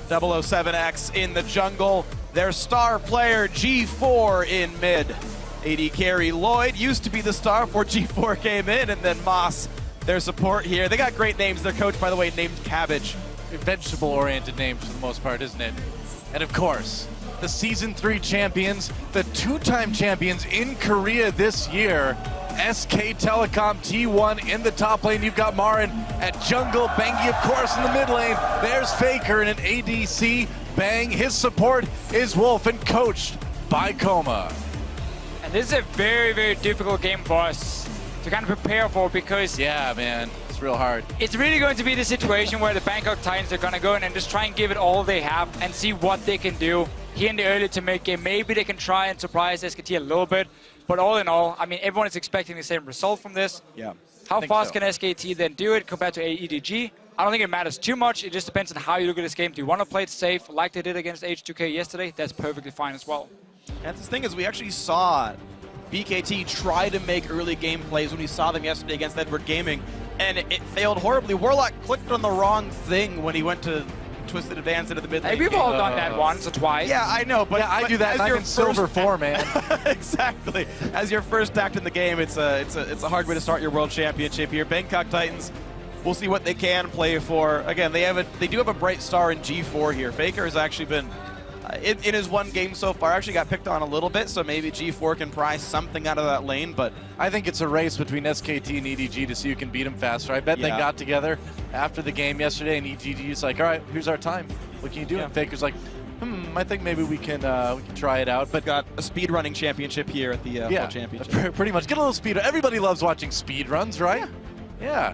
007X in the jungle. Their star player, G4 in mid. AD carry Lloyd used to be the star before G4 came in, and then Moss, their support here. They got great names. Their coach, by the way, named Cabbage. Vegetable-oriented names for the most part, isn't it? And of course, the Season 3 champions, the two-time champions in Korea this year, SK Telecom T1 in the top lane. You've got MaRin at jungle, bengi, of course, in the mid lane. There's Faker in an ADC. Bang, his support is Wolf and coached by Coma. And this is a very, very difficult game for us to kind of prepare for, because yeah, man, it's real hard. It's really going to be the situation where the Bangkok Titans are going to go in and just try and give it all they have and see what they can do here in the early to mid game. Maybe they can try and surprise SKT a little bit, but all in all, I mean, everyone is expecting the same result from this. Yeah. How fast can SKT then do it compared to EDG? I don't think it matters too much. It just depends on how you look at this game. Do you want to play it safe like they did against H2K yesterday? That's perfectly fine as well. And the thing is, we actually saw BKT try to make early game plays when we saw them yesterday against Edward Gaming, and it failed horribly. Warlock clicked on the wrong thing when he went to Twisted Advance into the mid lane. Hey, we've all done that once or twice. Yeah, I know, but yeah, I do that. I'm in Silver 4, man. Exactly. As your first act in the game, it's a hard way to start your world championship here. Bangkok Titans, we'll see what they can play for. Again, they do have a bright star in G4 here. Faker has actually been in his one game so far, actually got picked on a little bit, so maybe G4 can pry something out of that lane, but I think it's a race between SKT and EDG to see who can beat him faster. I bet they got together after the game yesterday, and EDG's like, all right, here's our time. What can you do? And Faker's like, I think maybe we can try it out. But got a speedrunning championship here at the World Championship. Pretty much. Get a little speed. Everybody loves watching speed runs, right? Yeah.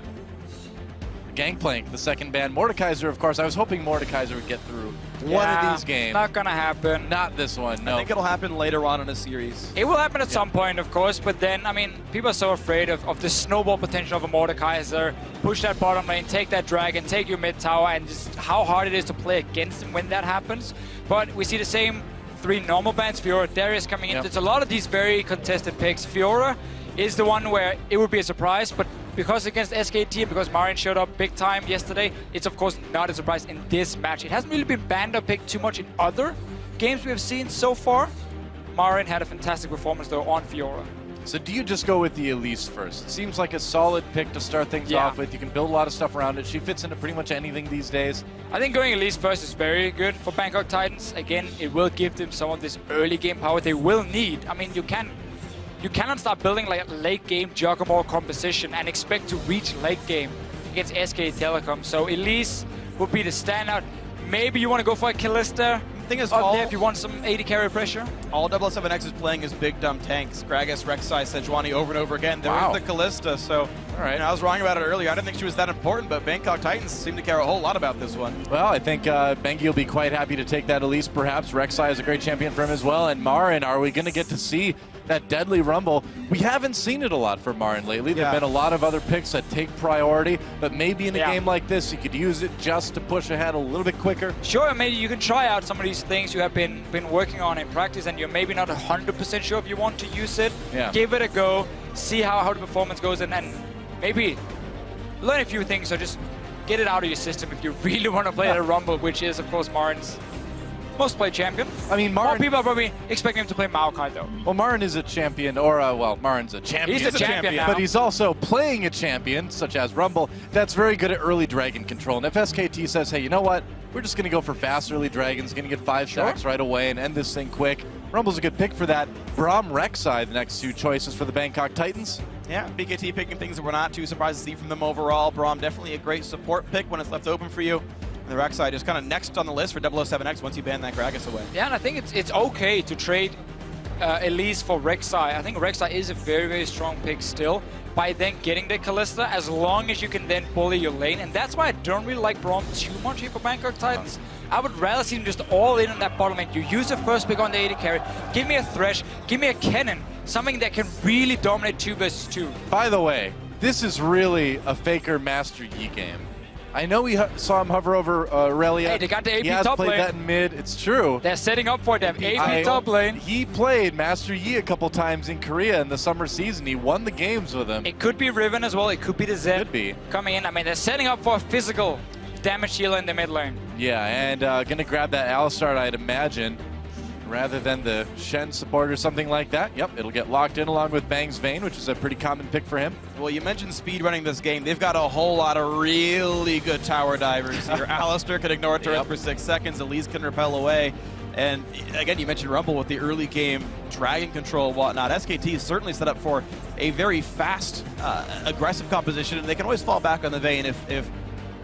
Gangplank, the second ban. Mordekaiser, of course. I was hoping Mordekaiser would get through one of these games. Not gonna happen. Not this one, no. I think it'll happen later on in the series. It will happen at some point, of course, but then, I mean, people are so afraid of the snowball potential of a Mordekaiser. Push that bottom lane, take that dragon, take your mid tower, and just how hard it is to play against him when that happens. But we see the same three normal bans. Fiora, Darius coming in. There's a lot of these very contested picks. Fiora is the one where it would be a surprise, but because against SKT and because MaRin showed up big time yesterday, it's of course not a surprise in this match. It hasn't really been banned or picked too much in other games we have seen so far. MaRin had a fantastic performance though on Fiora. So do you just go with the Elise first? It seems like a solid pick to start things off with. You can build a lot of stuff around it. She fits into pretty much anything these days. I think going Elise first is very good for Bangkok Titans. Again, it will give them some of this early game power they will need. I mean, you cannot start building like a late game Juggernaut composition and expect to reach late game against SK Telecom. So Elise would be the standout. Maybe you want to go for a Kalista. The thing is, there if you want some AD carry pressure. All 007X is playing is big dumb tanks. Gragas, Rek'Sai, Sejuani over and over again. There is the Kalista, so I was wrong about it earlier. I didn't think she was that important, but Bangkok Titans seem to care a whole lot about this one. Well, I think Bengi will be quite happy to take that Elise, perhaps. Rek'Sai is a great champion for him as well. And MaRin, are we going to get to see that deadly rumble? We haven't seen it a lot for MaRin lately. There have been a lot of other picks that take priority, but maybe in a game like this, you could use it just to push ahead a little bit quicker. Sure, maybe you can try out some of these things you have been working on in practice, and you're maybe not 100% sure if you want to use it. Give it a go, see how the performance goes, and maybe learn a few things, or just get it out of your system if you really want to play the Rumble, which is, of course, MaRin's most played champion. I mean, MaRin, people are probably expecting him to play Maokai, though. Well, MaRin is a champion, or, well, MaRin's a champion. He's a champion now. But he's also playing a champion, such as Rumble, that's very good at early dragon control. And if SKT says, hey, you know what? We're just going to go for fast early dragons, going to get 5 stacks right away and end this thing quick. Rumble's a good pick for that. Braum, Rek'Sai, the next two choices for the Bangkok Titans. Yeah, BKT picking things that we're not too surprised to see from them overall. Braum definitely a great support pick when it's left open for you. And the Rek'Sai just kind of next on the list for 007X once you ban that Gragas away. Yeah, and I think it's okay to trade Elise for Rek'Sai. I think Rek'Sai is a very, very strong pick still by then getting the Kalista, as long as you can then bully your lane. And that's why I don't really like Braum too much here for Bangkok Titans. I would rather see him just all in on that bottom lane. You use the first pick on the AD carry. Give me a Thresh, give me a Kennen, something that can really dominate 2 versus 2. By the way, this is really a Faker Master Yi game. I know we saw him hover over Aurelia. Hey, they got the AP he has top played lane. that in mid. It's true. They're setting up for them. AP top lane. He played Master Yi a couple times in Korea in the summer season. He won the games with him. It could be Riven as well. It could be the Zed could be. coming in. I mean, they're setting up for a physical damage healer in the mid lane. Yeah, and going to grab that Alistar, I'd imagine, rather than the Shen support or something like that. Yep, it'll get locked in along with Bang's Vayne, which is a pretty common pick for him. Well, you mentioned speed running this game. They've got a whole lot of really good tower divers here. Alistar can ignore turrets for 6 seconds. Elise can repel away. And again, you mentioned Rumble with the early game dragon control and whatnot. SKT is certainly set up for a very fast, aggressive composition, and they can always fall back on the Vayne if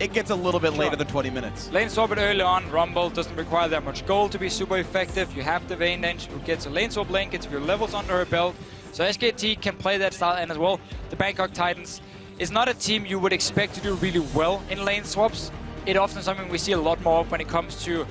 it gets a little bit later than 20 minutes. Lane swap it early on. Rumble doesn't require that much gold to be super effective. You have the Vayne then, who gets a lane swap link, gets your levels under her belt. So SKT can play that style, and as well, the Bangkok Titans is not a team you would expect to do really well in lane swaps. It often something we see a lot more of when it comes to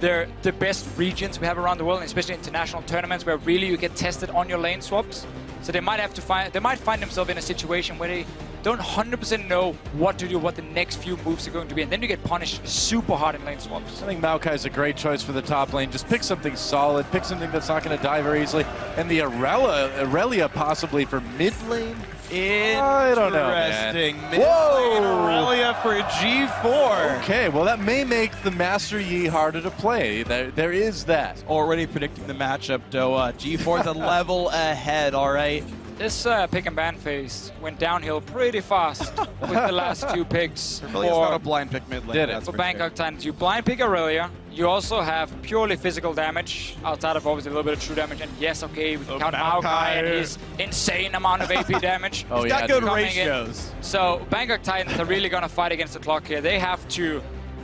the best regions we have around the world, and especially international tournaments where really you get tested on your lane swaps. So they might find themselves in a situation where they don't 100% know what to do, what the next few moves are going to be, and then you get punished super hard in lane swaps. I think Maokai is a great choice for the top lane. Just pick something solid, pick something that's not going to die very easily, and the Aurelia possibly for mid lane. I don't know, man. Interesting. Mid lane Aurelia for G4. Okay, well that may make the Master Yi harder to play. There is that. Already predicting the matchup, Doa. G4's a level ahead, all right? This pick and ban phase went downhill pretty fast with the last 2 picks. Really, it's not a blind pick mid lane. Did it. For Bangkok Titans, you blind pick Aurelia. You also have purely physical damage, outside of obviously a little bit of true damage. And yes, okay, we can count Maokai and his insane amount of AP damage. He's got good ratios. So Bangkok Titans are really going to fight against the clock here. They have to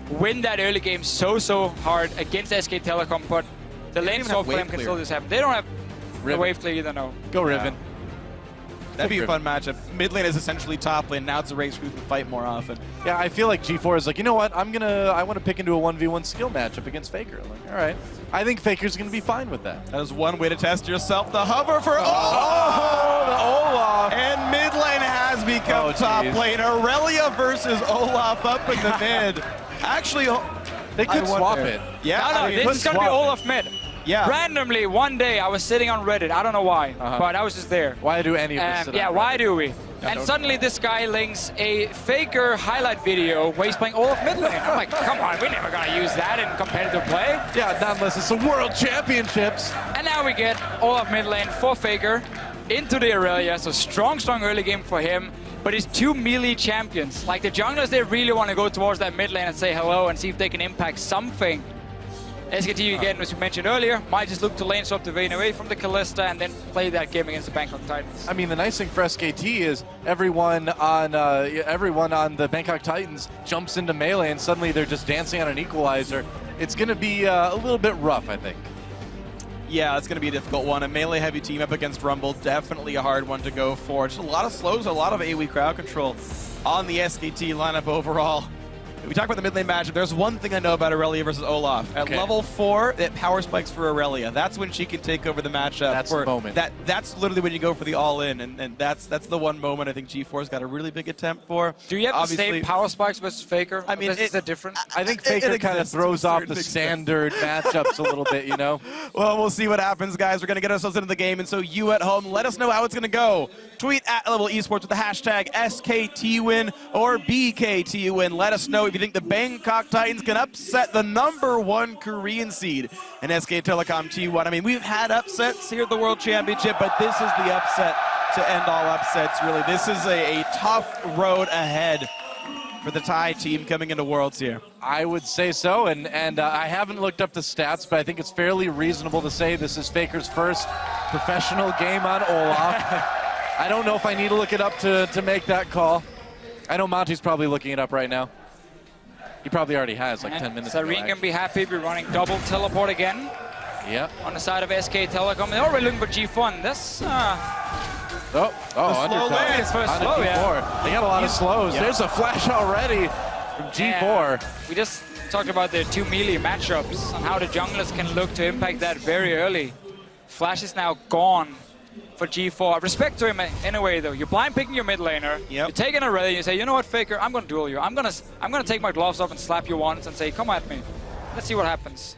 win that early game so hard against SK Telecom, but the lane swap for them can still just happen. They don't have a wave clear either, no. Go Riven. That'd be a fun matchup. Mid lane is essentially top lane. Now it's a race who can fight more often. Yeah, I feel like G4 is like, you know what? I want to pick into a 1v1 skill matchup against Faker. I'm like, all right. I think Faker's going to be fine with that. That is one way to test yourself. The hover for the Olaf. And mid lane has become top lane. Aurelia versus Olaf up in the mid. Actually, they could swap it. Yeah, no, this is going to be Olaf mid. Yeah. Randomly, one day I was sitting on Reddit. I don't know why, but I was just there. Why do any of us sit on why do we? And suddenly this guy links a Faker highlight video where he's playing Olaf mid lane. I'm like, come on, we're never going to use that in competitive play. Yeah, not unless it's the World Championships. And now we get Olaf mid lane for Faker into the Aurelia. So strong early game for him. But it's 2 melee champions. Like the junglers, they really want to go towards that mid lane and say hello and see if they can impact something. SKT, again, as you mentioned earlier, might just look to lane swap the Vayne away from the Kalista and then play that game against the Bangkok Titans. I mean, the nice thing for SKT is everyone on the Bangkok Titans jumps into melee and suddenly they're just dancing on an equalizer. It's going to be a little bit rough, I think. Yeah, it's going to be a difficult one. A melee-heavy team up against Rumble, definitely a hard one to go for. Just a lot of slows, a lot of AoE crowd control on the SKT lineup overall. We talk about the mid lane matchup. There's one thing I know about Aurelia versus Olaf. At level 4, it power spikes for Aurelia. That's when she can take over the matchup. That's the moment. That's literally when you go for the all-in, and that's the one moment I think G4's got a really big attempt for. Do you have the same power spikes versus Faker? I mean, is it different? I think Faker kind of throws off the standard matchups a little bit, you know? Well, we'll see what happens, guys. We're going to get ourselves into the game, and so you at home, let us know how it's going to go. Tweet at Level Esports with the hashtag SKTWin or BKTWin. Let us know if you think the Bangkok Titans can upset the #1 Korean seed in SK Telecom T1. I mean, we've had upsets here at the World Championship, but this is the upset to end all upsets, really. This is a tough road ahead for the Thai team coming into Worlds here. I would say so, and I haven't looked up the stats, but I think it's fairly reasonable to say this is Faker's first professional game on Olaf. I don't know if I need to look it up to make that call. I know Monty's probably looking it up right now. He probably already has, like 10 minutes ago. MaRin can be happy. We're running double teleport again. Yep. On the side of SK Telecom. They're already looking for G1. This. Under slow, G4. They got a lot of slows. There's a flash already from G4. We just talked about the 2 melee matchups and how the junglers can look to impact that very early. Flash is now gone for G4. Respect to him in a way, though. You're blind picking your mid laner. You take an Aurelia. You say, you know what, Faker? I'm going to duel you. I'm going to take my gloves off and slap you once and say, come at me. Let's see what happens.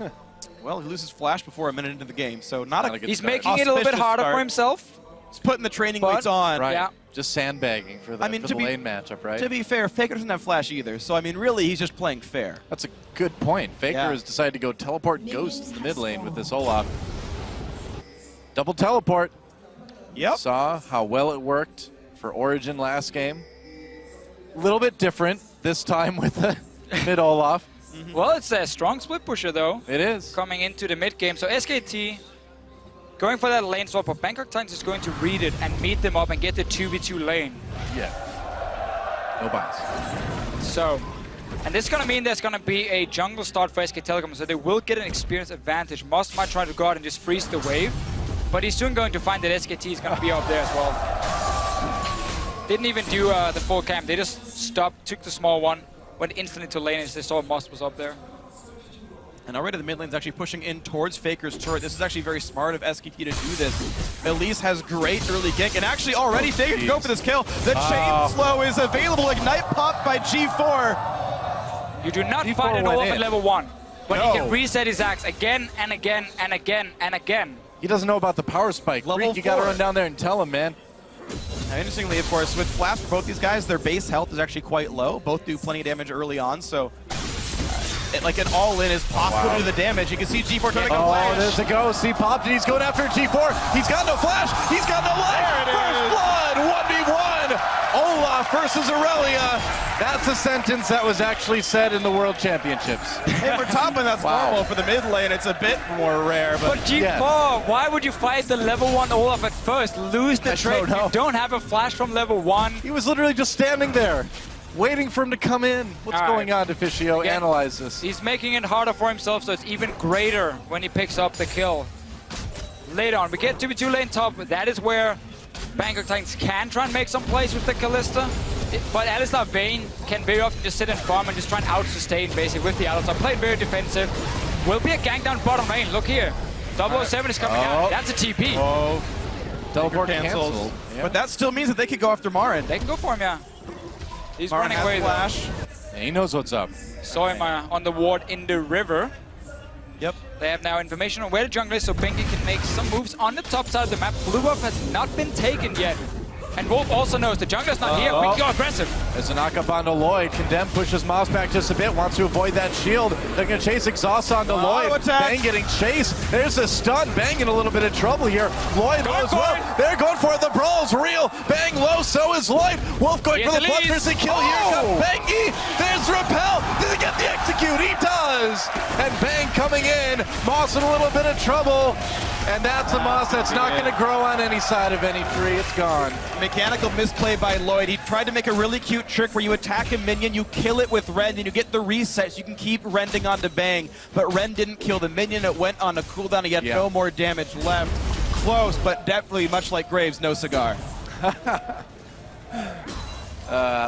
Well, he loses Flash before a minute into the game, so not a He's making it a little bit harder for himself. He's putting the training weights on. Right. Yeah. Just sandbagging for the, for the lane matchup, right? To be fair, Faker doesn't have flash either, so I mean, really, he's just playing fair. That's a good point. Faker has decided to go teleport Ghost to the mid lane with this Olaf. Double teleport. Yep. Saw how well it worked for Origin last game. A little bit different this time with the mid Olaf. Well, it's a strong split pusher, though. It is. Coming into the mid game. So SKT going for that lane swap, but Bangkok Titans is going to read it and meet them up and get the 2v2 lane. Yeah. No bias. So, and this is going to mean there's going to be a jungle start for SK Telecom, so they will get an experience advantage. Moss might try to go out and just freeze the wave, but he's soon going to find that SKT is going to be up there as well. Didn't even do the full camp. They just stopped, took the small one, went instantly to lane as they saw Moss was up there. And already the mid lane's actually pushing in towards Faker's turret. This is actually very smart of SKT to do this. Elise has great early gank, and actually already Faker can go for this kill. The chain slow is available. Ignite popped by G4. You do not G4 fight an went Olaf in. at level 1, but No. he can reset his axe again and again and again and again. He doesn't know about the power spike. Level Freak, you got to 4. run down there and tell him, man. Now, interestingly, of course, with Flash for both these guys, their base health is actually quite low. Both do plenty of damage early on, so like an all-in is possible to do the damage. You can see G4 trying to go Oh, flash. there's a ghost. He popped and he's going after G4. He's got no flash. He's got no life. First blood, 1v1. Olaf versus Aurelia. That's a sentence that was actually said in the World Championships. Hey, for top end, that's Wow. normal. For the mid lane, it's a bit more rare. But G4, why would you fight the level 1 Olaf at first? Lose the trade. don't know. You don't have a flash from level 1. He was literally just standing there, waiting for him to come in. What's All going right. on, Deficio? Again, Analyze this. He's making it harder for himself, so it's even greater when he picks up the kill. Later on, we get 2v2 lane top. That is where Bangkok Titans can try and make some plays with the Kalista. But Alistar Vayne can very often just sit and farm and just try and out-sustain basically with the Alistar. Played very defensive. Will be a gank down bottom lane. Look here. 007 is coming out. That's a TP. Oh, Teleport cancels. canceled. Yeah. But that still means that they could go after MaRin. They can go for him, yeah. He's MaRin running has away though. flash. Yeah, he knows what's up. Saw him on the ward in the river. Yep. They have now information on where the jungle is, so Bengi can make some moves on the top side of the map. Blue buff has not been taken yet. And Wolf also knows the jungler's not here. We can go aggressive. There's a knock-up onto Lloyd. Condemn pushes Mouse back just a bit, wants to avoid that shield. They're going to chase Exhaust onto Lloyd. Attack. Bang getting chased. There's a stun. Bang in a little bit of trouble here. Lloyd low as well. They're going for it. The brawl's real. Bang low, so is Lloyd. Wolf going for the bloodthirsty kill. Here comes Bengi. There's Repel. Does he get the execute? He does. And Bang coming in. Moss in a little bit of trouble. And that's a Moss that's not going to grow on any side of any tree. It's gone. Mechanical misplay by Lloyd. He tried to make a really cute trick where you attack a minion, you kill it with Rend, and you get the reset so you can keep rending onto Bang. But Rend didn't kill the minion. It went on a cooldown. He had no more damage left. Close, but definitely, much like Graves, no cigar.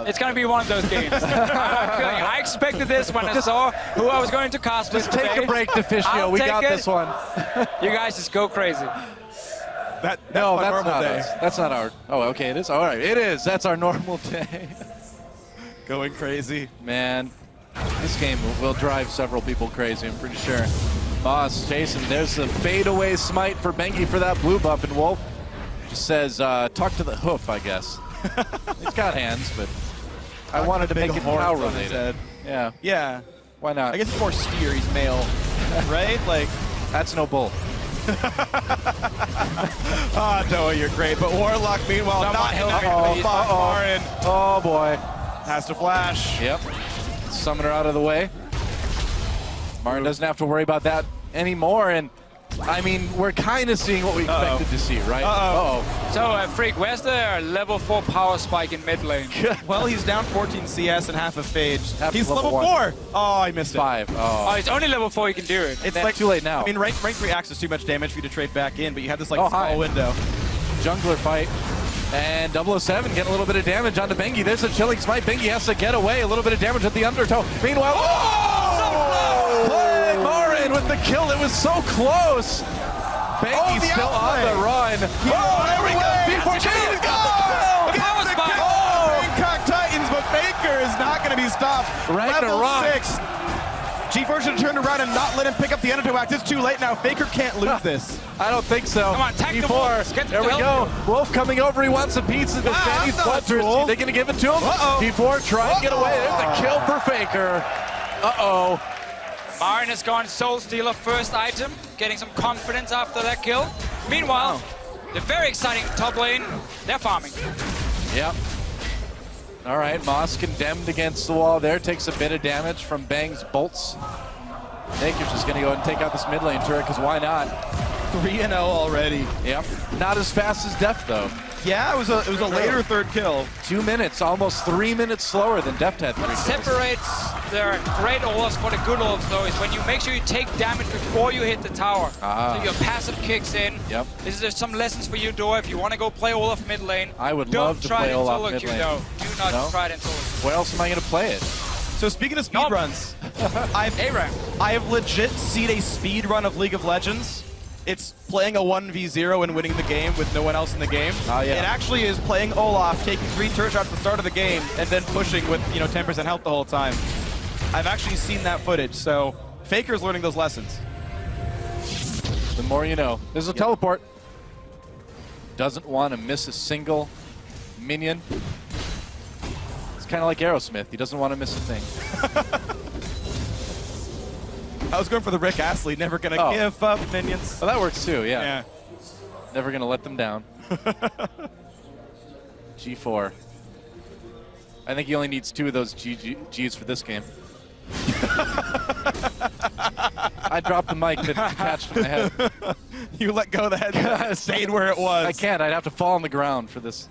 It's going to be one of those games. I expected this when I saw who I was going to cast with Just take today. a break, Deficio. We got this one. You guys just go crazy. That's No, my that's normal not day. us. That's not our. Oh, okay, it is. All right, it is. That's our normal day. Going crazy. Man, this game will drive several people crazy, I'm pretty sure. Boss, Jason, there's a fadeaway smite for Bengi for that blue buff, and Wolf just says, talk to the hoof, I guess. He's got hands, but I wanted to make it cow related. Yeah, Yeah. why not? I guess it's more steer. He's male, right? Like, That's no bull. Noah, you're great. But Warlock, meanwhile, Someone not help in me, please. MaRin Oh, boy. has to flash. Yep. Summoner out of the way. MaRin doesn't have to worry about that anymore, and I mean, we're kind of seeing what we expected to see, right? So, Freak, where's the level 4 power spike in mid lane? Well, he's down 14 CS and half a phage. He's level level 4. 1. Oh, I missed it. 5. Oh, it's only level 4 you can do it. It's That's like too late now. I mean, rank 3 axe is too much damage for you to trade back in, but you have this like Oh, small hi. window. Jungler fight. And 007 getting a little bit of damage onto Bengi. There's a chilling smite. Bengi has to get away. A little bit of damage at the undertow. Meanwhile, play MaRin with the kill. It was so close. Bengi's still on the run. There we go. Before Bengi's got the kill. Power spike! Bangkok Titans, but Baker is not going to be stopped. Level Ragnarok. 6. G4 should have turned around and not let him pick up the undertow axe. It's too late now. Faker can't lose this. I don't think so. Come on, attack the G4. Wolf. Get There we the go. help. Wolf coming over. He wants a piece of the Benny's that's not flutters. cool. Are they going to give it to him? Uh-oh. G4 trying to get away. There's a kill for Faker. Uh-oh. MaRin has gone Soul Stealer first item, getting some confidence after that kill. Meanwhile, the very exciting top lane, they're farming. Yep. All right, Moss condemned against the wall there. Takes a bit of damage from Bang's bolts. Faker's just going to go ahead and take out this mid lane turret, because why not? 3-0 already. Yep. Not as fast as Deft, though. Yeah, it was a later third kill. 2 minutes, almost 3 minutes slower than Deft had. What separates their great Olafs for the good Olafs, though, is when you make sure you take damage before you hit the tower. So your passive kicks in. Yep. This is some lessons for you, Doa. If you want to go play Olaf mid lane, I would love to play Olaf mid lane. No, do not No? try it in solo. Where else am I going to play it? So speaking of Nope. speedruns, A-rank. I have legit seen a speedrun of League of Legends. It's playing a 1v0 and winning the game with no one else in the game. Oh, yeah. It actually is playing Olaf, taking 3 turret shots at the start of the game, and then pushing with 10% health the whole time. I've actually seen that footage, so Faker's learning those lessons. The more you know. There's a teleport. Doesn't want to miss a single minion. It's kind of like Aerosmith. He doesn't want to miss a thing. I was going for the Rick Astley, never gonna give up minions. Well, that works too, yeah. Yeah. Never going to let them down. G4. I think he only needs 2 of those Gs for this game. I dropped the mic that attached to my head. You let go of the head, it stayed where it was. I can't. I'd have to fall on the ground for this.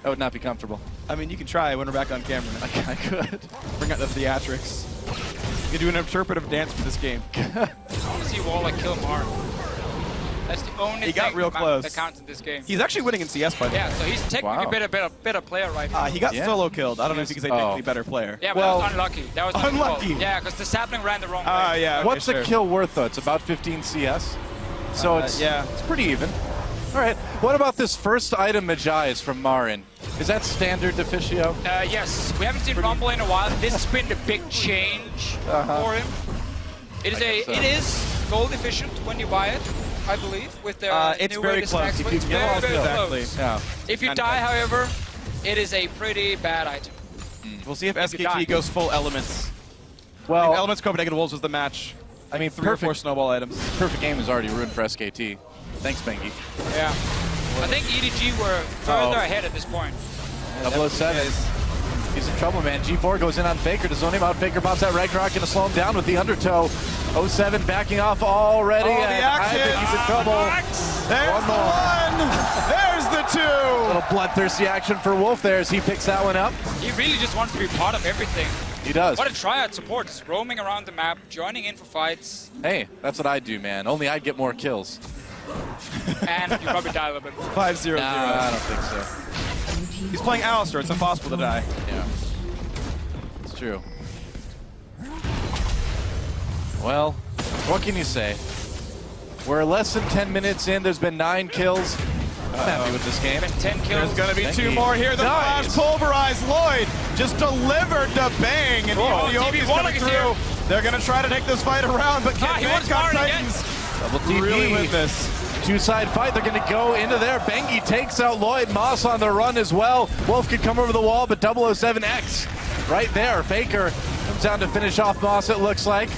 That would not be comfortable. I mean, you can try when we're back on camera. I could. Bring out the theatrics. You can do an interpretive dance for this game. I want to see Warlock kill MaRin. That's the only He got thing real close. that counts in this game. He's actually winning in CS, by the way. Yeah, so he's technically Wow. better player right now. He got Yeah. solo killed. I don't know if you can say technically better player. Yeah, but Well- that was unlucky. That was not his fault. Unlucky. Yeah, because the sapling ran the wrong way. Yeah. okay, What's sure. a kill worth, though? It's about 15 CS. So it's yeah. it's pretty even. All right. What about this first item Magi's from MaRin? Is that standard Deficio? Yes, we haven't seen Rumble in a while. This has been the big change for him. It is gold efficient when you buy it, I believe, with their it's new very way to close. stack If with. you It's get very, all very exactly. close. Yeah. If you And die, close. however, it is a pretty bad item. We'll see if you die. SKT goes full elements. Well, Elements Copenhagen Wolves was the match. I mean, 3 or 4 snowball items. perfect game is already ruined for SKT. Thanks, Bengi. Yeah. I think EDG were further ahead at this point. 007. He's in trouble, man. G4 goes in on Faker to zone him out. Faker pops that Ragnarok, gonna slow him down with the undertow. 07 backing off already. Oh, the and action. I think he's in trouble. There's One more. the 1! There's the 2! Little bloodthirsty action for Wolf there as he picks that one up. He really just wants to be part of everything. He does. What a triad support, just roaming around the map, joining in for fights, Hey, that's what I do, man. Only I'd get more kills. and you probably die a little bit. 5-0-0. I don't think so. He's playing Alistar. It's impossible to die. Yeah. It's true. Well, what can you say? We're less than 10 minutes in. There's been 9 kills. I'm happy with this game. Been 10 kills. There's going to be Thank 2 you. more here. The Nice. flash pulverized Lloyd just delivered to Bang. And Oh, the TV is Warlock coming is through. here. They're going to try to take this fight around, but can he wants Bangkok MaRin again. Titans Double TP. really win this? 2-side fight. They're going to go into there. Bengi takes out Lloyd. Moss on the run as well. Wolf could come over the wall, but 007X right there. Faker comes down to finish off Moss, it looks like.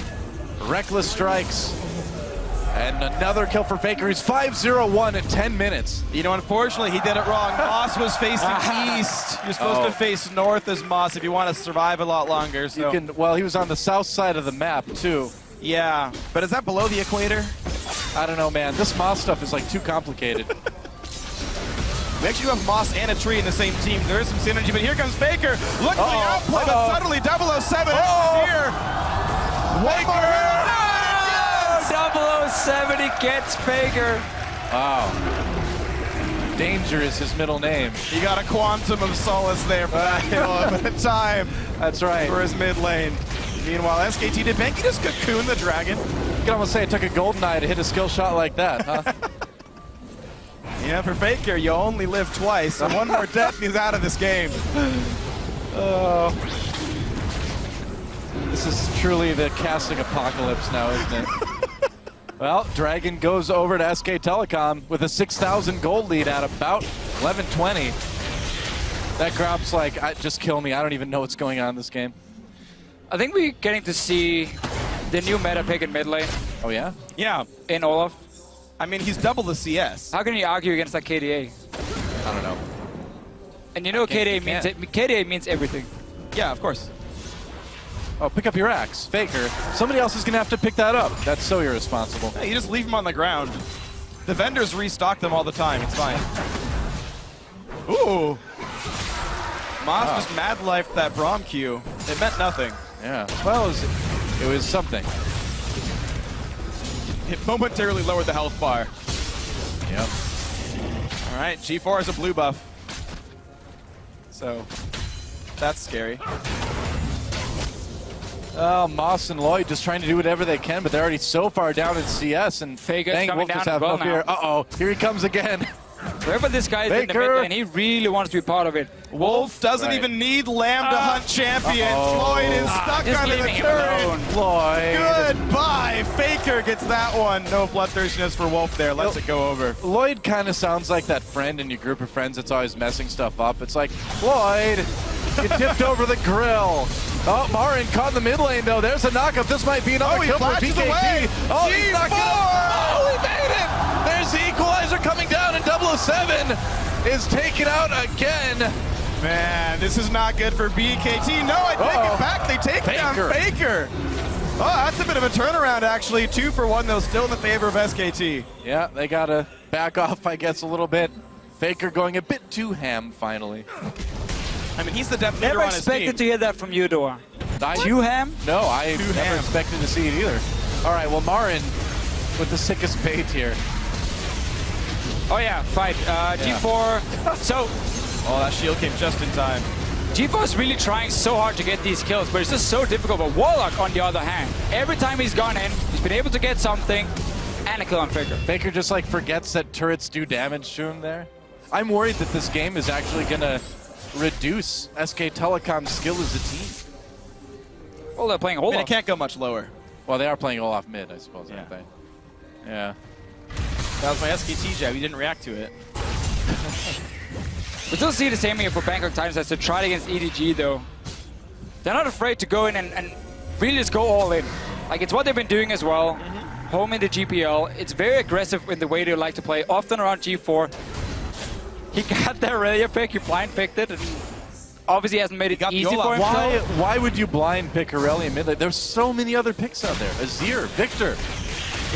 Reckless strikes. And another kill for Faker. He's 5-0-1 at 10 minutes. You know, unfortunately, he did it wrong. Moss was facing east. You're supposed to face north as Moss if you want to survive a lot longer. So. Well, he was on the south side of the map, too. Yeah, but is that below the equator? I don't know, man. This Moss stuff is like too complicated. We actually have Moss and a tree in the same team. There is some synergy, but here comes Faker. Look at the outplay, but suddenly 007 is here. One more hit. 007, he gets Faker. Wow. Danger is his middle name. He got a quantum of solace there for that kill at the time. That's right. For his mid lane. Meanwhile, SKT, did Bengi just cocoon the dragon? You can almost say it took a golden eye to hit a skill shot like that, huh? Yeah, for Faker, you only live twice. So one more death, he's out of this game. This is truly the casting apocalypse now, isn't it? Well, Dragon goes over to SK Telecom with a 6,000 gold lead at about 11:20. That Grob's like, just kill me. I don't even know what's going on in this game. I think we're getting to see the new meta pick in mid lane Oh, yeah? Yeah. in Olaf. I mean, he's double the CS. How can you argue against that KDA? I don't know. And you know KDA can't. means KDA means everything. Yeah, of course. Oh, pick up your axe. Faker. Somebody else is going to have to pick that up. That's so irresponsible. Hey, you just leave them on the ground. The vendors restock them all the time. It's fine. Ooh. Moss just mad lifed that Braum Q. It meant nothing. Yeah. Well, it was something. It momentarily lowered the health bar. Yep. All right, G4 is a blue buff. So, that's scary. Oh, Moss and Lloyd just trying to do whatever they can, but they're already so far down in CS, and Faker's dang, coming Wolf just down have as well no fear. now. Uh-oh, here he comes again. Wherever this guy is in the Faker. mid lane, he really wants to be part of it. Wolf doesn't Right. even need Lamb to hunt champions. Uh-oh. Lloyd is stuck Just under the leaving him turret. alone. Lloyd. Goodbye. Faker gets that one. No bloodthirstiness for Wolf there. Lets it go over. Lloyd kind of sounds like that friend in your group of friends that's always messing stuff up. It's like, Lloyd, you tipped over the grill. Oh, MaRin caught in the mid lane, though. There's a knockup. This might be another he kill for flashes BKT. away. Oh, he's not G4. Oh, he made it. There's the equalizer coming down, and 007 is taken out again. Man, this is not good for BKT. No, I take it back. They take down Faker. Oh, that's a bit of a turnaround, actually. 2 for 1, though, still in the favor of SKT. Yeah, they got to back off, I guess, a little bit. Faker going a bit too ham, finally. I mean, he's the depth leader Never on his team. expected to hear that from you, Dora. I- You ham? No, I never ham. expected to see it either. All right, well, MaRin with the sickest bait here. Oh yeah, fight. G4. So Oh, that shield came just in time. G4 is really trying so hard to get these kills, but it's just so difficult. But Warlock, on the other hand, every time he's gone in, he's been able to get something and a kill on Faker. Faker just like forgets that turrets do damage to him there. I'm worried that this game is actually gonna reduce SK Telecom's skill as a team. Well, they're playing I mean, Olaf. it can't go much lower. Well, they are playing all off mid, I suppose, Yeah. aren't they? Yeah. That was my SKT jab. You didn't react to it. We still see the same here for Bangkok Titans as they tried against EDG, though. They're not afraid to go in and really just go all in. Like, it's what they've been doing as well. Home in the GPL. It's very aggressive in the way they like to play, often around G4. He got that Relia pick, he blind picked it, and obviously hasn't made it got the easy for Olaf. himself. Why would you blind pick Aurelia mid lane? There's so many other picks out there. Azir, Victor.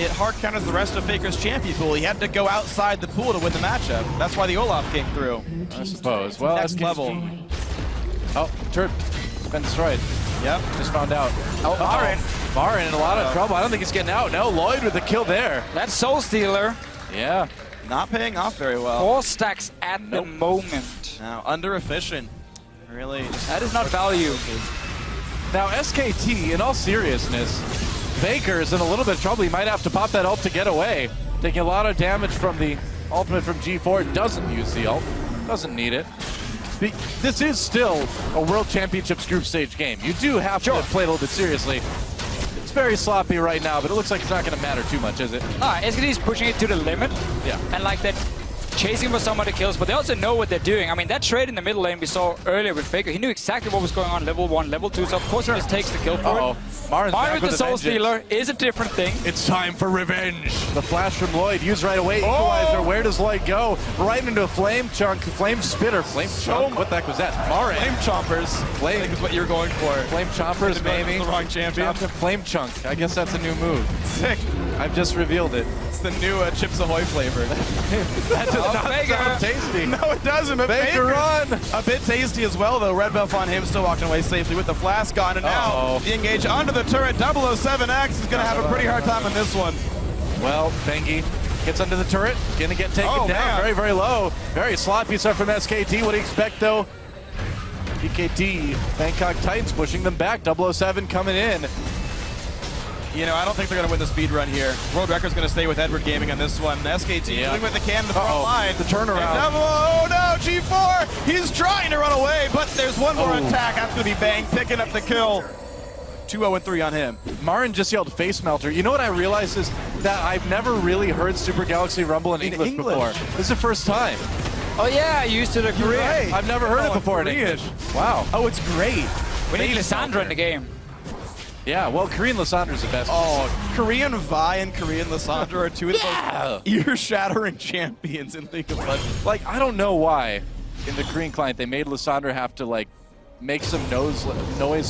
It hard counters the rest of Faker's champion pool. He had to go outside the pool to win the matchup. That's why the Olaf came through. I suppose. Well, Next level. Oh, turret been destroyed. Yep. Just found out. Oh, MaRin. MaRin in a lot of trouble. I don't think he's getting out. No, Lloyd with the kill there. That Soul Stealer, Yeah. Not paying off very well. 4 stacks at the moment. Now, under efficient. Really. That is not value. Now, SKT, in all seriousness, Faker's in a little bit of trouble. He might have to pop that ult to get away. Taking a lot of damage from the ultimate from G4. Doesn't use the ult. Doesn't need it. This is still a World Championships group stage game. You do have to play a little bit seriously. It's very sloppy right now, but it looks like it's not going to matter too much, is it? SKT is pushing it to the limit. Yeah. And like that, chasing for some of the kills, but they also know what they're doing. I mean, that trade in the middle lane we saw earlier with Faker, he knew exactly what was going on level 1, level 2, so of course he just takes the kill for Uh-oh. it. MaRin's back MaRin with the Soul vengeance. Stealer is a different thing. It's time for revenge. The flash from Lloyd used right away. Equalizer. Where does Lloyd go? Right into a flame chunk. Flame spitter. Flame chunk. What the heck was that? MaRin. Flame chompers. I think is what you're going for. Flame chompers, maybe. The wrong champion. Flame chunk. I guess that's a new move. Sick. I've just revealed it. It's the new Chips Ahoy flavor. That does not Faker. sound tasty. No, it doesn't. But Faker Faker's run. a bit tasty as well, though. Red buff on him, still walking away safely with the flask on. And now Uh-oh. the engage onto the turret. 007X is going to have a pretty hard time on this one. Well, Bengi gets under the turret. Gonna get taken down. Man. Very, very low. Very sloppy stuff from SKT. What do you expect, though? BKT, Bangkok Titans pushing them back. 007 coming in. You know, I don't think they're going to win the speed run here. World record's going to stay with Edward Gaming on this one. SKT doing what they can in the front line. The turnaround. And oh no, G4! He's trying to run away, but there's one more attack. That's going to be Bang picking up the kill. 2-0-3 on him. MaRin just yelled face melter. You know what I realized is that I've never really heard Super Galaxy Rumble in English before. This is the first time. Oh yeah, you used to the Korean. Right. I've never heard it before in Korean. English. Wow. Oh, it's great. We need Lissandra in the game. Yeah, well, Korean Lissandra's the best. Oh, Korean Vi and Korean Lissandra are two of the most ear-shattering champions in League of Legends. Like, I don't know why in the Korean client they made Lissandra have to, like, make some noise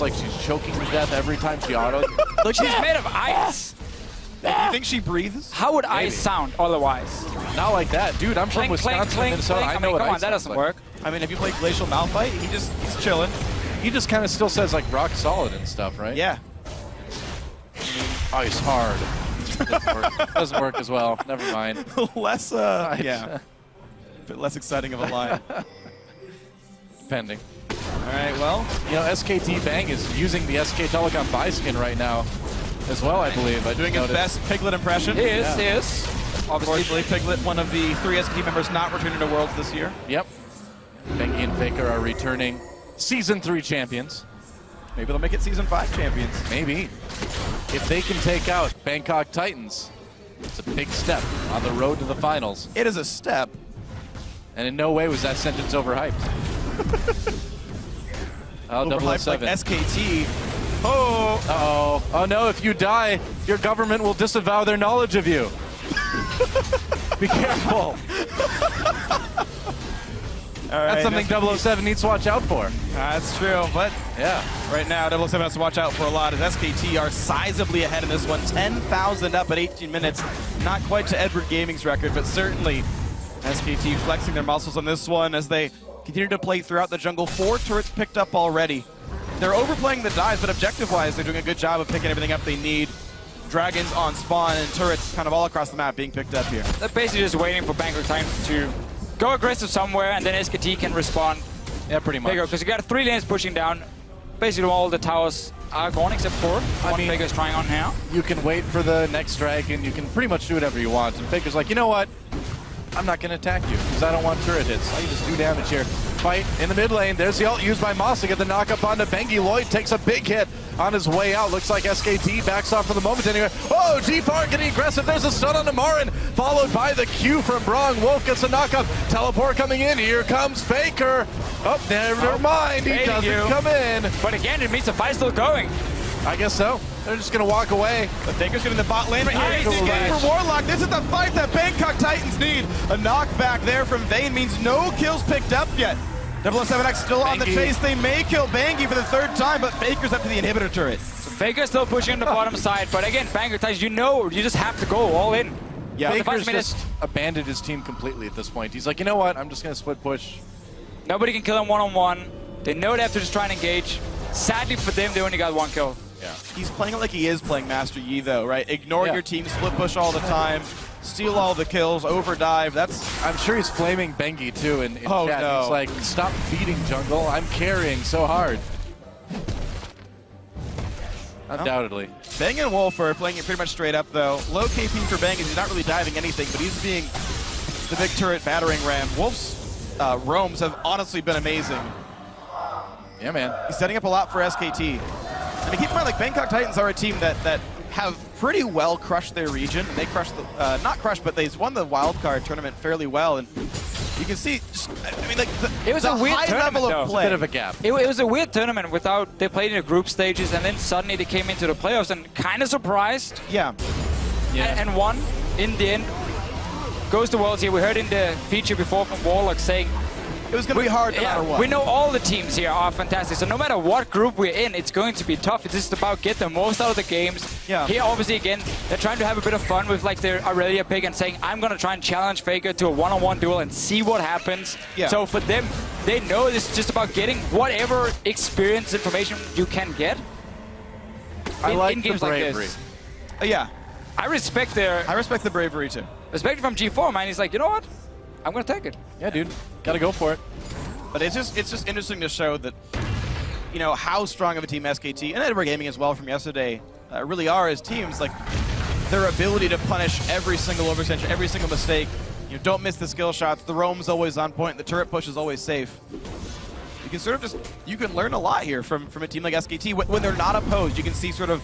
like she's choking to death every time she autos. Look, she's made of ice. Do you think she breathes? How would ice sound otherwise? Not like that. Dude, I'm from Clink, Wisconsin, clink, clink, Minnesota. clink. I know what come ice on, that sounds doesn't like. work. I mean, have you played Glacial Malphite? He's chilling. He just kind of still says, like, rock solid and stuff, right? Yeah. Ice hard. Doesn't work as well. Never mind. Less, yeah. A bit less exciting of a line. Pending. All right, well. You know, SKT Bang is using the SK Telecom buy skin right now as well, I believe. I Doing his best Piglet impression. He is. Unfortunately, Piglet, one of the 3 SKT members not returning to Worlds this year. Yep. Bengi and Faker are returning Season 3 champions. Maybe they'll make it Season 5 champions. Maybe. If they can take out Bangkok Titans, it's a big step on the road to the finals. It is a step. And in no way was that sentence overhyped. Overhyped like 007. SKT. Oh! Uh-oh. Oh no, if you die, your government will disavow their knowledge of you. Be careful. All right, That's something 007 needs to watch out for. That's true, but Yeah. right now 007 has to watch out for a lot as SKT are sizably ahead in this one. 10,000 up at 18 minutes. Not quite to Edward Gaming's record, but certainly SKT flexing their muscles on this one as they continue to play throughout the jungle. 4 turrets picked up already. They're overplaying the dives, but objective-wise, they're doing a good job of picking everything up they need. Dragons on spawn and turrets kind of all across the map being picked up here. They're basically just waiting for Bangkok Titans to go aggressive somewhere, and then SKT can respond. Yeah, pretty much. Because you got 3 lanes pushing down. Basically, all the towers are gone except for one Faker's trying on now. You can wait for the next dragon. You can pretty much do whatever you want. And Faker's like, you know what? I'm not going to attack you because I don't want turret hits. I can just do damage here. Fight in the mid lane. There's the ult used by Moss to get the knockup onto Bengi. Lloyd takes a big hit on his way out. Looks like SKT backs off for the moment anyway. Oh, G-Far getting aggressive. There's a stun on the MaRin, followed by the Q from Brong. Wolf gets a knockup. Teleport coming in. Here comes Faker. Oh, never mind. He doesn't come in. But again, it means the fight's still going. I guess so. They're just going to walk away. But Faker's getting the bot lane right here. Nice He's getting catch. for Warlock. This is the fight that Bangkok Titans need. A knockback there from Vayne means no kills picked up yet. 007X still on the Bengi. chase. They may kill Bengi for the 3rd time, but Faker's up to the inhibitor turret. So Faker's still pushing on the bottom side, but again, Bangkok Titans, you know, you just have to go all in. Yeah, The Faker's 5 minutes, just abandoned his team completely at this point. He's like, you know what? I'm just going to split push. nobody can kill him one-on-one. They know they have to just try and engage. Sadly for them, they only got 1 kill. Yeah. He's playing it like he is playing Master Yi, though, right? Ignore your team, split push all the time, steal all the kills, overdive. That's I'm sure he's flaming Bengi too in Oh, chat. no. He's like, stop feeding jungle. I'm carrying so hard. Undoubtedly. Bang and Wolf are playing it pretty much straight up, though. Low KP for Bang is he's not really diving anything, but he's being the big turret battering ram. Wolf's roams have honestly been amazing. Yeah, man. He's setting up a lot for SKT. I mean, keep in mind, like, Bangkok Titans are a team that have pretty well crushed their region. They crushed the, not crushed, but they won the wildcard tournament fairly well. And you can see, just, I mean, like, It was a weird high tournament, level though. of play. Bit of a gap. It was a weird tournament without, they played in the group stages, and then suddenly they came into the playoffs and kind of surprised Yeah. and won in the end. Goes to Worlds here. We heard in the feature before from Warlock saying, It was going to be hard no matter what. we know all the teams here are fantastic, so no matter what group we're in, it's going to be tough. It's just about get the most out of the games. Yeah. Here, obviously, again, they're trying to have a bit of fun with like their Aurelia pick and saying, I'm going to try and challenge Faker to a one-on-one duel and see what happens. Yeah. So for them, they know this is just about getting whatever experience information you can get. I like in the games like bravery. this. Yeah. I respect their I respect the bravery, too. respect from G4, man. He's like, you know what? I'm going to take it. Yeah, dude. Gotta go for it. But it's just interesting to show that, you know, how strong of a team SKT and Edward Gaming as well from yesterday really are as teams. Like, their ability to punish every single overextension, every single mistake. You know, don't miss the skill shots. The roam's always on point. The turret push is always safe. you can sort of you can learn a lot here from a team like SKT. When they're not opposed, you can see sort of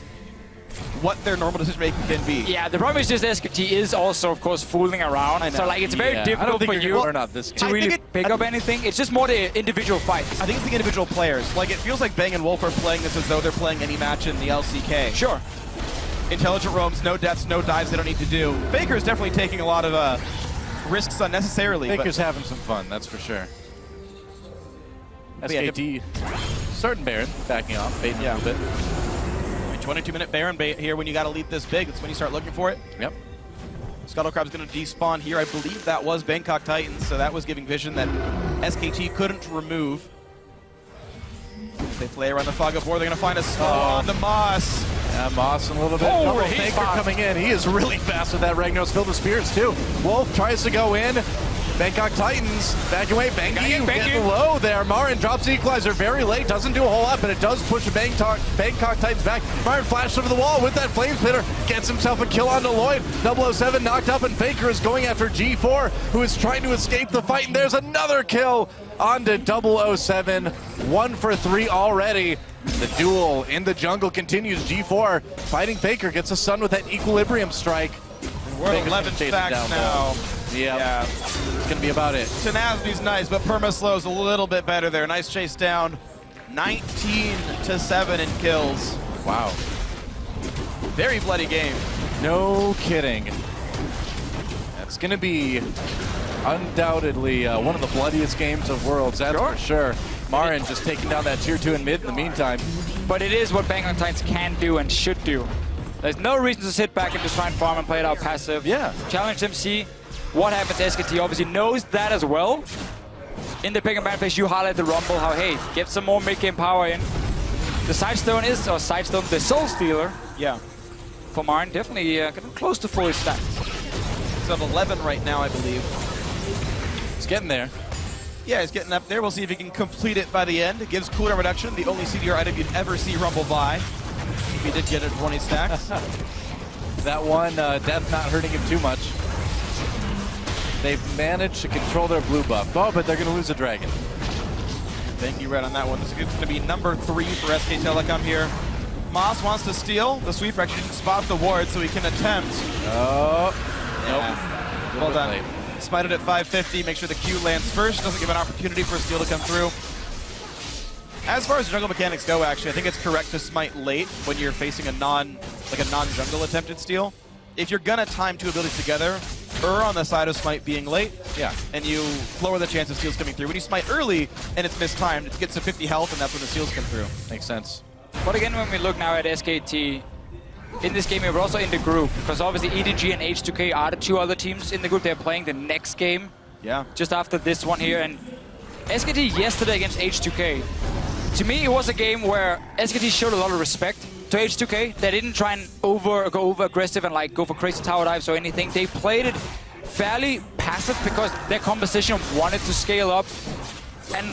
what their normal decision making can be. Yeah, the problem is just SKT is also, of course, fooling around. So like it's very difficult for you to really pick up anything. It's just more the individual fights. I think it's the individual players. Like it feels like Bang and Wolf are playing this as though they're playing any match in the LCK. Sure. Intelligent roams, no deaths, no dives they don't need to do. Faker is definitely taking a lot of risks unnecessarily. Faker's having some fun, that's for sure. SKT starting Baron, backing off, baiting a little bit. 22-minute Baron bait here when you got to lead this big. That's when you start looking for it. Yep. Scuttlecrab's going to despawn here. I believe that was Bangkok Titans, so that was giving vision that SKT couldn't remove. They play around the fog of war. They're going to find a slow on the Moss. Yeah, Moss a little bit. Oh, Faker coming in. He is really fast with that Ragnos filled with spears too. Wolf tries to go in. Bangkok Titans backing away. Bengi getting low there. MaRin drops the equalizer very late. Doesn't do a whole lot, but it does push Bangkok Titans back. MaRin flashed over the wall with that flame spitter. Gets himself a kill onto Lloyd. 007 knocked up, and Faker is going after G4, who is trying to escape the fight. And there's another kill onto 007. 1 for 3 already. The duel in the jungle continues. G4 fighting Faker, gets a stun with that equilibrium strike. We're 11 stacks now. Yeah, it's going to be about it. Tenacity nice, but Permaslow's a little bit better there. Nice chase down. 19-7 in kills. Wow. Very bloody game. No kidding. That's going to be undoubtedly one of the bloodiest games of Worlds, that's for sure. MaRin just taking down that tier 2 in mid in the meantime. But it is what Bangkok Titans can do and should do. There's no reason to sit back and just try and farm and play it out passive. Yeah. Challenge them, see what happens. SKT obviously knows that as well. In the pick and ban phase, you highlight the Rumble, how, hey, get some more mid-game power in. The Sidestone is, or Sidestone, the Soul Stealer. Yeah. For MaRin, definitely getting close to fully stacked. It's at 11 right now, I believe. It's getting there. Yeah, he's getting up there. We'll see if he can complete it by the end. It gives cooldown reduction, the only CDR item you'd ever see Rumble buy. If he did get it 20 stacks. That one, death not hurting him too much. They've managed to control their blue buff. Oh, but they're going to lose a dragon. Thank you, Red, on that one. This is going to be number 3 for SK Telecom here. Moss wants to steal. The sweeper actually didn't spot the ward, so he can attempt. Oh, yeah. nope. Well done. Smited at 550. Make sure the Q lands first. Doesn't give an opportunity for a steal to come through. As far as jungle mechanics go, actually, I think it's correct to smite late when you're facing a non-jungle attempted steal. If you're gonna time 2 abilities together, err on the side of smite being late, and you lower the chance of steals coming through. When you smite early and it's mistimed, it gets to 50 health, and that's when the steals come through. Makes sense. But again, when we look now at SKT, in this game, we're also in the group, because obviously EDG and H2K are the 2 other teams in the group. They're playing the next game, just after this one here. And SKT yesterday against H2K, to me, it was a game where SKT showed a lot of respect to H2K. They didn't try and go over aggressive and like go for crazy tower dives or anything. They played it fairly passive because their composition wanted to scale up. And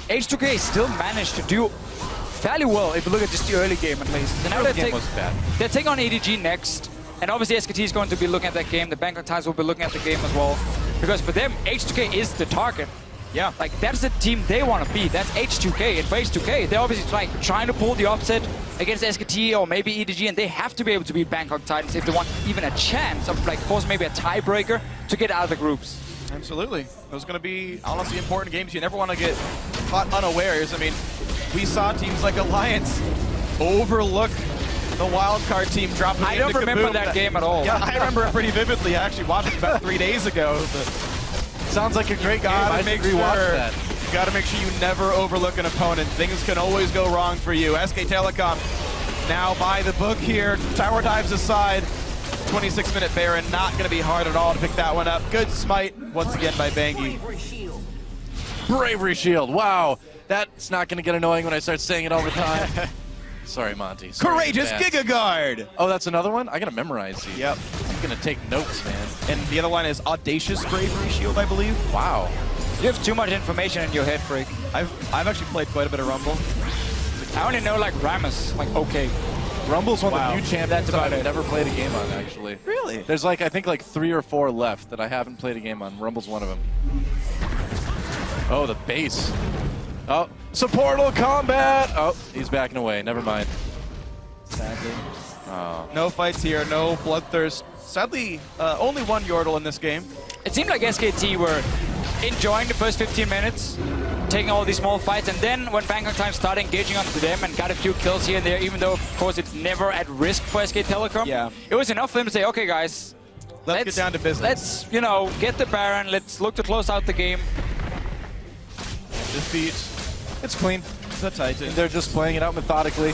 H2K still managed to do fairly well if you look at just the early game at least. And now they're taking on EDG next. And obviously SKT is going to be looking at that game. The Bangkok Titans will be looking at the game as well. Because for them, H2K is the target. Yeah. Like, that's the team they want to be. That's H2K. And for H2K, they're obviously trying to pull the upset against SKT or maybe EDG, and they have to be able to beat Bangkok Titans if they want even a chance of, like, of course, maybe a tiebreaker to get out of the groups. Absolutely. Those are going to be, honestly, important games. You never want to get caught unawares. I mean, we saw teams like Alliance overlook the wildcard team dropping I don't remember that game at all. Yeah, I remember it pretty vividly. I actually watched it about 3 days ago. Sounds like a great game. I should rewatch that. You got to make sure you never overlook an opponent. Things can always go wrong for you. SK Telecom now by the book here. Tower dives aside. 26-minute Baron, not going to be hard at all to pick that one up. Good smite once again by Bengi. Bravery Shield. Wow. That's not going to get annoying when I start saying it all the time. Sorry, Monty. Sorry, Courageous Giga Guard. Oh, that's another one? I got to memorize these. Yep. I'm going to take notes, man. And the other one is Audacious Bravery Shield, I believe. Wow. You have too much information in your head, Freak. I've actually played quite a bit of Rumble. I only know, like, Rammus. Like, okay. Rumble's one of the new champions That's about I've never played a game on, actually. Really? There's, like, I think, like 3 or 4 left that I haven't played a game on. Rumble's one of them. Oh, the base. Oh, supportal combat. Oh, he's backing away. Never mind. Sadly. Oh. No fights here, no bloodthirst. Sadly, only one Yordle in this game. It seemed like SKT were enjoying the first 15 minutes, taking all these small fights, and then when Bangkok Titans started engaging onto them and got a few kills here and there, even though, of course, it's never at risk for SK Telecom, it was enough for them to say, okay, guys, Let's get down to business. Let's, you know, get the Baron. Let's look to close out the game. Defeat It's clean. the Titans. They're just playing it out methodically.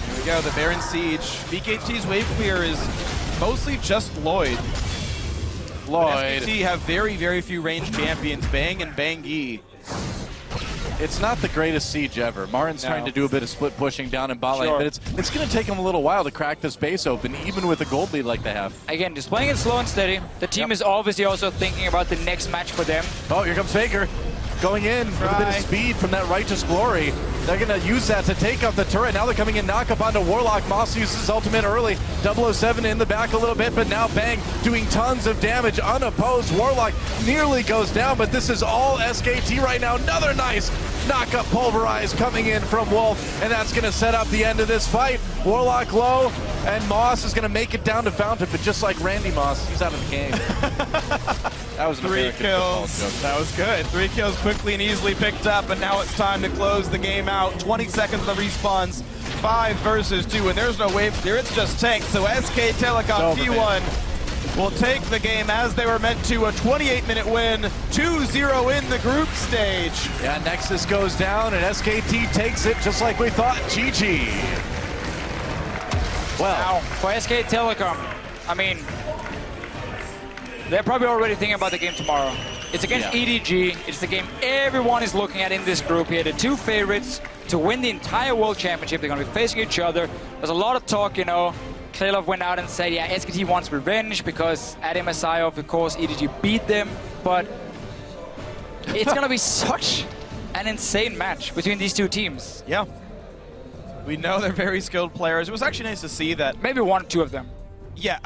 Here we go, the Baron Siege. BKT's wave clear is mostly just Lloyd. Lloyd. SKT have very, very few ranged champions, Bang and Bengi. It's not the greatest siege ever. MaRin's No. trying to do a bit of split pushing down in bot lane, Sure. but it's going to take him a little while to crack this base open, even with a gold lead like they have. Again, just playing it slow and steady. The team is obviously also thinking about the next match for them. Oh, here comes Faker. Going in with a bit of Try. speed from that Righteous Glory. They're going to use that to take out the turret. Now they're coming in, knock up onto Warlock. Moss uses his ultimate early. 007 in the back a little bit, but now Bang doing tons of damage unopposed. Warlock nearly goes down, but this is all SKT right now. Another nice knock-up pulverize coming in from Wolf, and that's going to set up the end of this fight. Warlock low, and Moss is going to make it down to Fountain, but just like Randy Moss, he's out of the game. That was an 3 American football kills. joke. That was good. 3 kills quickly and easily picked up, and now it's time to close the game out. 20 seconds of the respawns. 5 versus 2, and there's no wave clear. It's just tanks. So SK Telecom T1 will take the game as they were meant to. A 28-minute win, 2-0 in the group stage. Yeah, Nexus goes down, and SKT takes it just like we thought. GG. Well, Now, for SK Telecom, I mean, they're probably already thinking about the game tomorrow. It's against EDG. It's the game everyone is looking at in this group here. The 2 favorites to win the entire World Championship. They're going to be facing each other. There's a lot of talk, you know. Kalov went out and said, yeah, SKT wants revenge because at MSI, of course, EDG beat them. But it's going to be such an insane match between these 2 teams. Yeah. We know they're very skilled players. It was actually nice to see that. Maybe 1 or 2 of them. Yeah.